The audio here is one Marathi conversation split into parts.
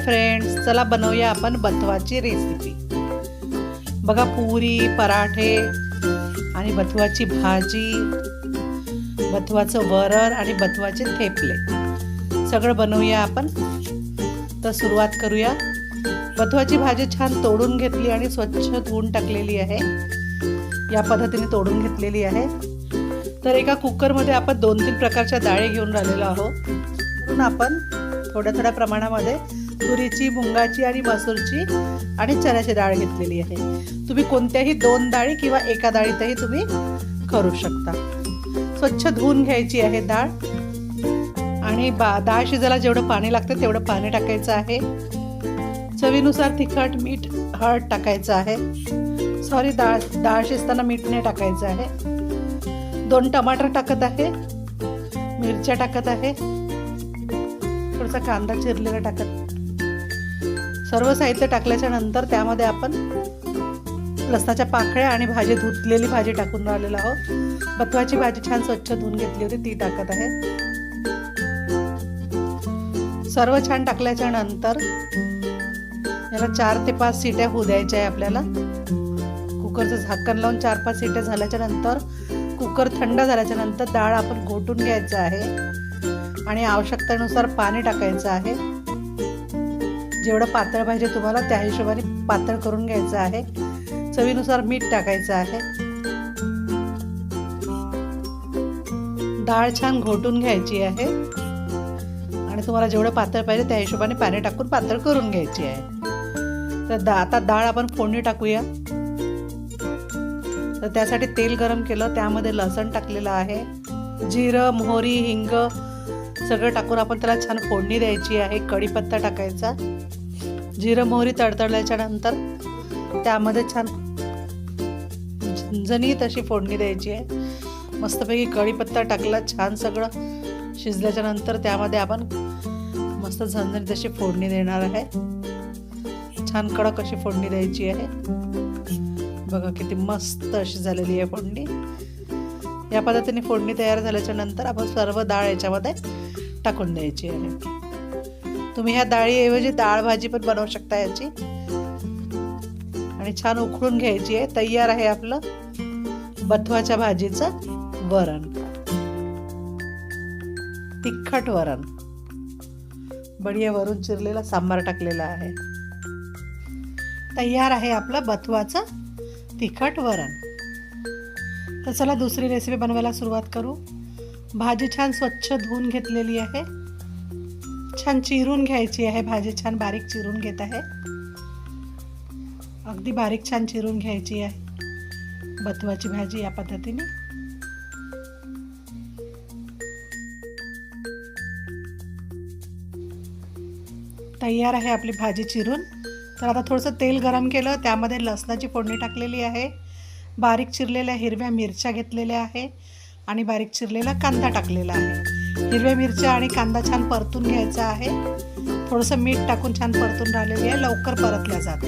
फ्रेंड्स, चला बनवूया आपण बथवाची रेसिपी। बघा, पुरी, पराठे आणि बथवाची भाजी, बथवाचं वरण आणि बथवाचे थेपले सगळं बनवूया आपण। तर सुरुवात करूया। बथवाची भाजी छान तोडून घेतली आणि स्वच्छ धुवून टाकलेली आहे। या पद्धतीने तोडून घेतलेली आहे। तर एका कुकरमध्ये आपण 2-3 प्रकारच्या डाळी घेऊन राहिलेलो आहोत। म्हणून आपण थोड्या प्रमाणामध्ये तुरीची, मुंगाची आणि मसूरची आणि चण्याची डाळ घेतलेली आहे। तुम्ही कोणत्याही 2 डाळी किंवा एका डाळीतही तुम्ही करू शकता। स्वच्छ धुवून घ्यायची आहे डाळ आणि डाळ शिजायला जेवढं पाणी लागतं तेवढं पाणी टाकायचं आहे। चवीनुसार तिखट, मीठ, हळद टाकायचं आहे। सॉरी, डाळ शिजताना मीठ नाही टाकायचं आहे। 2 टमाटर टाकत आहे, मिरच्या टाकत आहे, थोडासा कांदा चिरलेला टाकत। सर्व साहित्य टाकल्याच्या नंतर त्यामध्ये आपण लसणाच्या पाकळ्या आणि भाजी, धुतलेली भाजी टाकून राहिलेलो आहोत। बथवाची भाजी छान स्वच्छ धुवून घेतली होती ती टाकत आहे। सर्व छान टाकल्याच्या नंतर याला 4 ते 5 सीट्या होऊ द्यायच्या आहे आपल्याला। कुकरचं झाकण लावून 4-5 सीट्या झाल्याच्या नंतर कुकर थंड झाल्याच्या नंतर डाळ आपण घोटून घ्यायचं आहे आणि आवश्यकतेनुसार पाणी टाकायचं आहे। जेवढं पातळ पाहिजे तुम्हाला त्या हिशोबाने पातळ करून घ्यायचं आहे। चवीनुसार मीठ टाकायचं आहे। डाळ छान घोटून घ्यायची आहे आणि तुम्हाला जेवढं पातळ पाहिजे त्या हिशोबाने पाणी टाकून पातळ करून घ्यायची आहे। तर आता डाळ आपण फोडणी टाकूया। तर त्यासाठी तेल गरम केलं, त्यामध्ये लसण टाकलेलं आहे, जिरं, मोहरी, हिंग सगळं टाकून आपण त्याला छान फोडणी द्यायची आहे। कढीपत्ता टाकायचा। जिरं, मोहरी तडतडल्याच्या नंतर त्यामध्ये छान झणझणीत अशी फोडणी द्यायची आहे। मस्तपैकी कढीपत्ता टाकला, छान सगळं शिजल्याच्या नंतर त्यामध्ये आपण मस्त झणझणीत अशी फोडणी देणार आहे। छान कडक अशी फोडणी द्यायची आहे। बघा किती मस्त अशी झालेली आहे फोडणी। या पद्धतीने फोडणी तयार झाल्याच्या नंतर आपण सर्व डाळ याच्यामध्ये टाकून द्यायची आहे। तुम्ही ह्या डाळीऐवजी डाळ भाजी पण बनवू शकता याची आणि छान उकळून घ्यायची आहे। तयार आहे आपलं बथवाच्या भाजीचं वरण, तिखट वरण। बढिया वरून चिरलेला सांबार टाकलेला आहे। तयार आहे आपलं बथवाचं तिखट वरण। तर चला दुसरी रेसिपी बनवायला सुरुवात करू। भाजी छान स्वच्छ धुवून घेतलेली आहे। छान चिरून घ्यायची आहे भाजी, छान बारीक चिरून घेत आहे। अगदी बारीक छान चिरून घ्यायची आहे बथवाची भाजी या पद्धतीने। तयार आहे आपली भाजी चिरून। तर आता थोडंसं तेल गरम केलं, त्यामध्ये लसणाची फोडणी टाकलेली आहे, बारीक चिरलेल्या हिरव्या मिरच्या घेतलेल्या आहे आणि बारीक चिरलेला कांदा टाकलेला आहे। हिरव्या मिरच्या आणि कांदा छान परतून घ्यायचा आहे। थोडंसं मीठ टाकून छान परतून राहिलेली आहे, लवकर परतल्या जाते।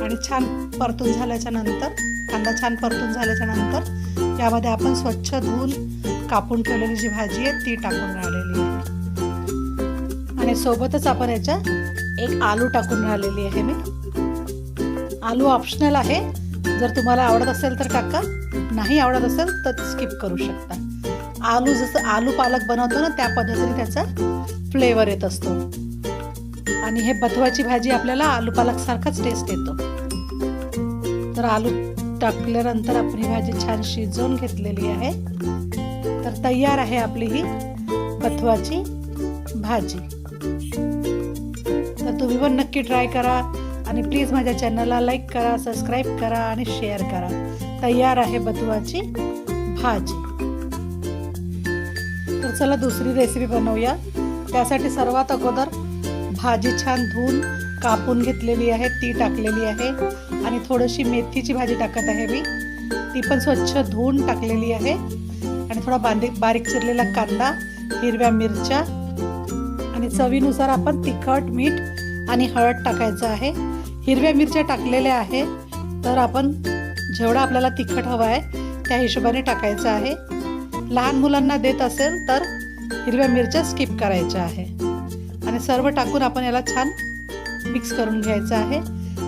आणि छान परतून झाल्याच्या नंतर, कांदा छान परतून झाल्याच्या नंतर यामध्ये आपण स्वच्छ धुवून कापून ठेवलेली जी भाजी आहे ती टाकून राहिलेली आहे आणि सोबतच आपण याच्या एक आलू टाकून राहिलेली आहे मी। आलू ऑप्शनल आहे, जर तुम्हाला आवडत असेल तर टाका, नाही आवडत असेल तर स्किप करू शकता। आलू जसं आलू पालक बनवतो ना त्या पद्धतीने त्याचा फ्लेवर येत असतो आणि हे बथवाची भाजी आपल्याला आलू पालक सारखाच टेस्ट येतो। तर आलू टाकल्यानंतर आपण ही भाजी छान शिजवून घेतलेली आहे। तर तयार आहे आपली ही बथवाची भाजी। तर तुम्ही पण नक्की ट्राय करा आणि प्लीज माझ्या चॅनलला लाईक करा, सबस्क्राईब करा आणि शेअर करा। तयार आहे बथवाची भाजी। तर चला दुसरी रेसिपी बनवूया। त्यासाठी सर्वात अगोदर भाजी छान धुवून कापून घेतलेली आहे ती टाकलेली आहे आणि थोडीशी मेथीची भाजी टाकत आहे मी, ती पण स्वच्छ धुवून टाकलेली आहे आणि थोडा बारीक चिरलेला कांदा, हिरव्या मिरच्या आणि चवीनुसार आपण तिखट, मीठ आणि हळद टाकायचं आहे। हिरव्या मिरच्या टाकलेल्या आहे, तर आपण जेवढा आपल्याला तिखट हवं आहे त्या हिशोबाने टाकायचं आहे। लहान मुलांना देत असेल तर हिरव्या मिरच्या स्किप करायच्या आहे आणि सर्व टाकून आपण याला छान मिक्स करून घ्यायचं आहे.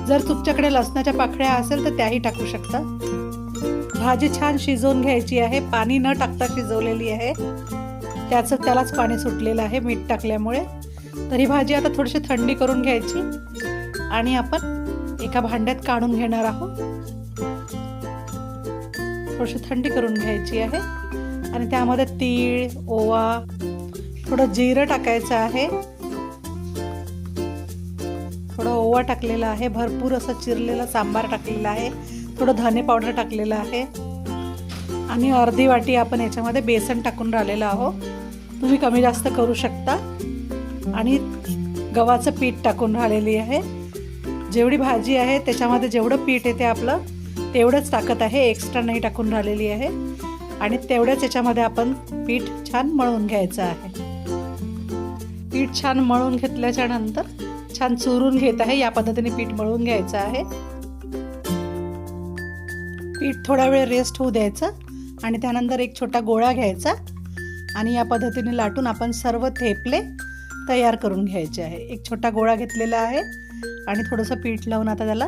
जर तुमच्याकडे लसणाच्या पाकळ्या असेल तर त्याही टाकू शकता. भाजी छान शिजवून घ्यायची आहे. पाणी न टाकता शिजवलेली आहे, त्यालाच पाणी सुटलेलं आहे मीठ टाकल्यामुळे. तर ही भाजी आता थोडीशी थंडी करून घ्यायची आणि आपण एका भांड्यात काढून घेणार आहोत. थोडीशी थंडी करून घ्यायची आहे आणि त्यामध्ये तीळ, ओवा, थोडं जिरं टाकायचं आहे. थोडं ओवा टाकलेला आहे, भरपूर असं चिरलेला सांबार टाकलेला आहे, थोडं धने पावडर टाकलेलं आहे आणि अर्धी वाटी आपण याच्यामध्ये बेसन टाकून राहिलेलं आहोत. तुम्ही कमी जास्त करू शकता. आणि गव्हाचं पीठ टाकून राहिलेली आहे. जेवढी भाजी आहे त्याच्यामध्ये जेवढं पीठ येते आपलं तेवढंच टाकत आहे, एक्स्ट्रा नाही टाकून राहिलेली आहे. आणि तेवढ्याच याच्यामध्ये आपण पीठ छान मळून घ्यायचं आहे. पीठ छान मळून घेतल्याच्या नंतर छान चुरून घेत आहे. या पद्धतीने पीठ मळून घ्यायचं आहे. पीठ थोडा वेळ रेस्ट होऊ द्यायचं आणि त्यानंतर एक छोटा गोळा घ्यायचा आणि या पद्धतीने लाटून आपण सर्व थेपले तयार करून घ्यायचे आहे. एक छोटा गोळा घेतलेला आहे आणि थोडंसं पीठ लावून आता त्याला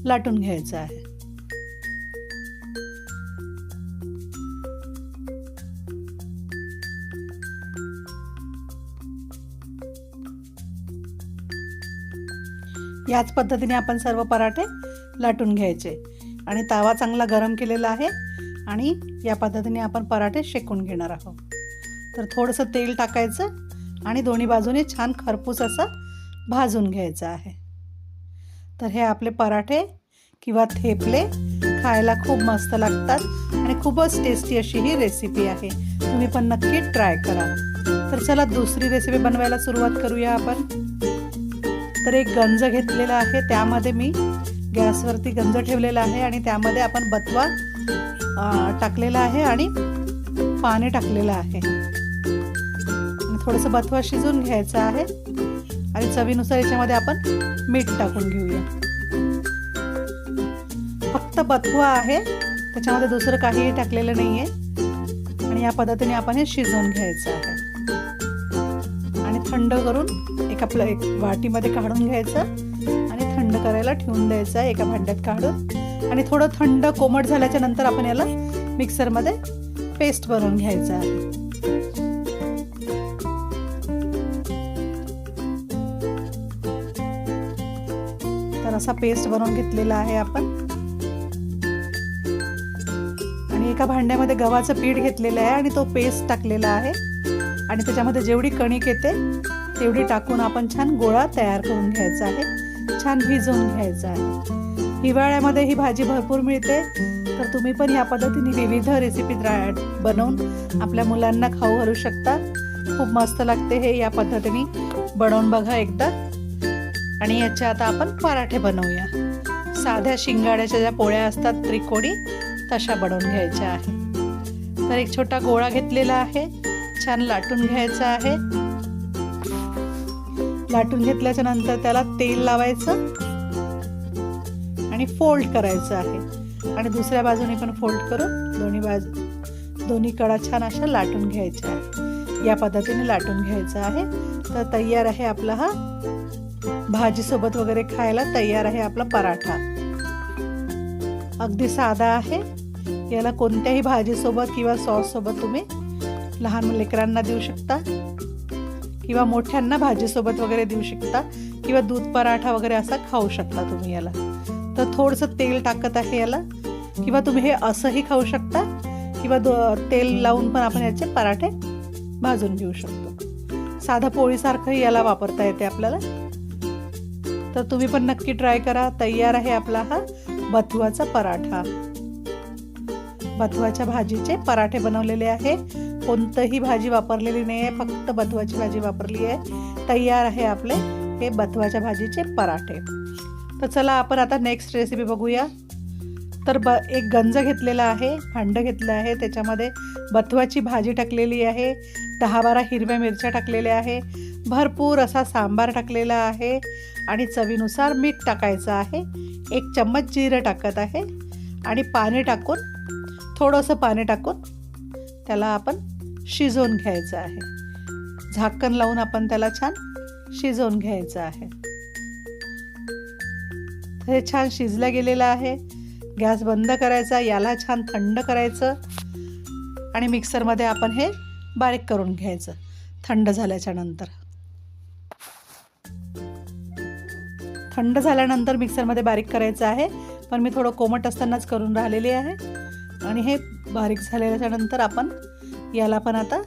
लाटून घ्यायचं आहे. याच पद्धतीने आपण सर्व पराठे लाटून घ्यायचे आणि तवा चांगला गरम केलेला आहे आणि या पद्धतीने आपण पराठे शेकून घेणार आहोत. तर थोडंसं तेल टाकायचं आणि दोन्ही बाजूने छान खरपूस असं भाजून घ्यायचं आहे. तर हे आपले पराठे किंवा थेपले खायला खूप मस्त लागतात आणि खूपच टेस्टी अशी ही रेसिपी आहे. तुम्ही पण नक्की ट्राय करा. तर चला दुसरी रेसिपी बनवायला सुरुवात करूया आपण. तर एक गंज घेतलेला आहे, त्यामध्ये मी गॅसवरती गंज ठेवलेला आहे आणि त्यामध्ये आपण बथवा टाकलेला आहे आणि पाणी टाकलेलं आहे. थोडंसं बथवा शिजून घ्यायचं आहे आणि चवीनुसार याच्यामध्ये आपण मीठ टाकून घेऊया. फक्त बथवा आहे, त्याच्यामध्ये दुसरं काहीही टाकलेलं नाही आहे. आणि या पद्धतीने आपण हे शिजवून घ्यायचं आहे आणि थंड करून एक वाटीमध्ये काढून घ्यायचं आणि थंड करायला ठेवून द्यायचं आहे एका भांड्यात काढून. आणि थोडं थंड कोमट झाल्याच्या नंतर आपण याला मिक्सरमध्ये पेस्ट बनवून घ्यायचं आहे. तर असा पेस्ट बनवून घेतलेला आहे आपण. आणि एका भांड्यामध्ये गव्हाचं पीठ घेतलेलं आहे आणि तो पेस्ट टाकलेला आहे आणि त्याच्यामध्ये जेवढी कणिक येते तेवढी टाकून आपण छान गोळा तयार करून घ्यायचा आहे. छान भिजवून घ्यायचा आहे. हिवाळ्यामध्ये ही भाजी भरपूर मिळते, तर तुम्ही पण या पद्धतीने विविध रेसिपी बनवून आपल्या मुलांना खाऊ घालू शकता. खूप मस्त लागते हे. या पद्धतीने बनवून बघा एकदा. आणि याचे आता आपण पराठे बनवूया. साध्या शिंगाड्याच्या ज्या पोळ्या असतात त्रिकोणी, तशा बनवून घ्यायच्या आहे. तर एक छोटा गोळा घेतलेला आहे, छान लाटून घ्यायचा आहे. लाटून घेतल्याच्या नंतर त्याला तेल लावायचं आणि फोल्ड करायचं आहे आणि दुसऱ्या बाजूने पण फोल्ड करून दोन्ही कडा छान अशा लाटून घ्यायच्या आहे. या पद्धतीने लाटून घ्यायचं आहे. तर तयार आहे आपला हा भाजीसोबत वगैरे खायला तयार आहे आपला पराठा. अगदी साधा आहे. याला कोणत्याही भाजीसोबत किंवा सॉससोबत तुम्ही लहान लेकरांना देऊ शकता किंवा मोठ्यांना भाजीसोबत वगैरे देऊ शकता किंवा दूध पराठा वगैरे असा खाऊ शकता तुम्ही याला. तर थोडंसं तेल टाकत आहे याला, किंवा तुम्ही हे असंही खाऊ शकता किंवा तेल लावून पण आपण याचे पराठे भाजून घेऊ शकतो. साधा पोळीसारखंही याला वापरता येते आपल्याला. तर तुम्ही पण नक्की ट्राय करा. तयार आहे आपला हा बथवाचा पराठा. बथवाच्या भाजीचे पराठे बनवलेले आहे. कोणतंही भाजी वापरलेली नाही आहे, फक्त बथवाची भाजी वापरली आहे. तयार आहे आपले हे बथवाच्या भाजीचे पराठे. तर चला आपण आता नेक्स्ट रेसिपी बघूया. तर एक गंज घेतलेला आहे, भांडं घेतलं आहे, त्याच्यामध्ये बथवाची भाजी टाकलेली आहे, 10-12 हिरव्या मिरच्या टाकलेल्या आहे, भरपूर असा सांबार टाकलेला आहे आणि चवीनुसार मीठ टाकायचं आहे. 1 चम्मच जिरं टाकत आहे आणि पाणी टाकून थोडंसं पाणी टाकून त्याला आपण शिजवून घ्यायचं आहे. झाकण लावून आपण त्याला छान शिजवून घ्यायचं आहे. हे छान शिजलं गेलेलं आहे. गॅस बंद करायचा, याला छान थंड करायचं आणि मिक्सरमध्ये आपण हे बारीक करून घ्यायचं थंड झाल्याच्या नंतर. थंड झाल्यानंतर मिक्सरमध्ये बारीक करायचं आहे, पण मी थोडं कोमट असतानाच करून राहिलेली आहे. आणि हे बारीक झाल्याच्या नंतर आपण याला पण आता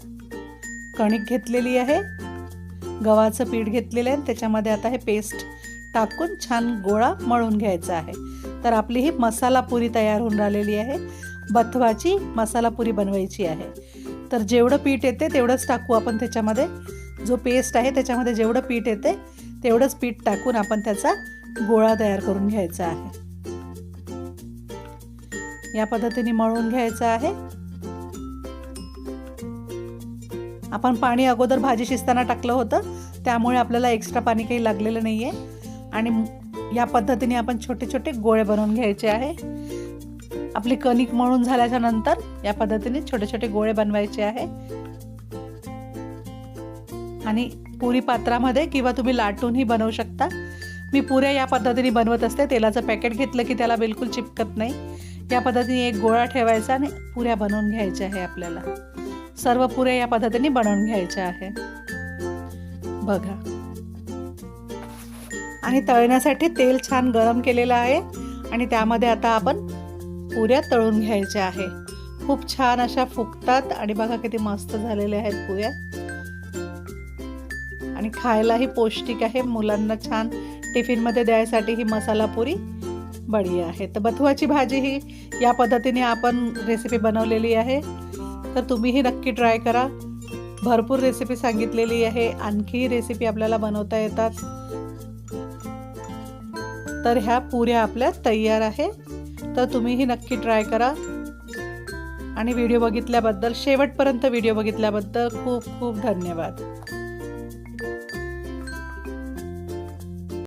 कणिक घेतलेली आहे, गव्हाचं पीठ घेतलेलं आहे, त्याच्यामध्ये आता हे पेस्ट टाकून छान गोळा मळून घ्यायचा आहे. तर आपली ही मसाला पुरी तयार होऊन राहिलेली आहे. बथवाची मसाला पुरी बनवायची आहे. तर जेवढं पीठ येते तेवढंच टाकू आपण त्याच्यामध्ये. जो पेस्ट आहे त्याच्यामध्ये जेवढं पीठ येते तेवढंच पीठ टाकून आपण त्याचा गोळा तयार करून घ्यायचा आहे. या पद्धतीने मळून घ्यायचं आहे. आपण पाणी अगोदर भाजी शिजताना टाकलं होतं, त्यामुळे आपल्याला एक्स्ट्रा पाणी काही लागलेलं नाही आहे. आणि या पद्धतीने आपण छोटे छोटे गोळे बनवून घ्यायचे आहे. आपली कणिक मळून झाल्याच्या नंतर या पद्धतीने छोटे छोटे गोळे बनवायचे आहे. आणि पुरी पात्रामध्ये किंवा तुम्ही लाटूनही बनवू शकता. मी पुऱ्या या पद्धतीने बनवत असते. तेलाचं पॅकेट घेतलं की त्याला बिलकुल चिपकत नाही. या पद्धतीने एक गोळा ठेवायचा आणि पुऱ्या बनवून घ्यायच्या आहे. आपल्याला सर्व पुऱ्या या पद्धतीने बनवून घ्यायच्या आहे. बघा. आणि तळण्यासाठी तेल छान गरम केलेलं आहे आणि त्यामध्ये आता आपण पुऱ्या तळून घ्यायच्या आहे. खूप छान अशा फुगतात आणि बघा किती मस्त झालेल्या आहेत पुऱ्या. आणि खायलाही पौष्टिक आहे. मुलांना छान टिफिनमध्ये द्यायसाठी ही मसाला पुरी बढिया आहे. तर बथवाची भाजी ही या पद्धतीने आपण रेसिपी बनवलेली आहे. तर तुम्हीही नक्की ट्राय करा. भरपूर रेसिपी सांगितलेली आहे. आणखी रेसिपी आपल्याला बनवता येतात. तर ह्या पुऱ्या आपल्या तयार आहे. तर तुम्हीही नक्की ट्राय करा. आणि व्हिडिओ बघितल्याबद्दल, शेवटपर्यंत व्हिडिओ बघितल्याबद्दल खूप खूप धन्यवाद.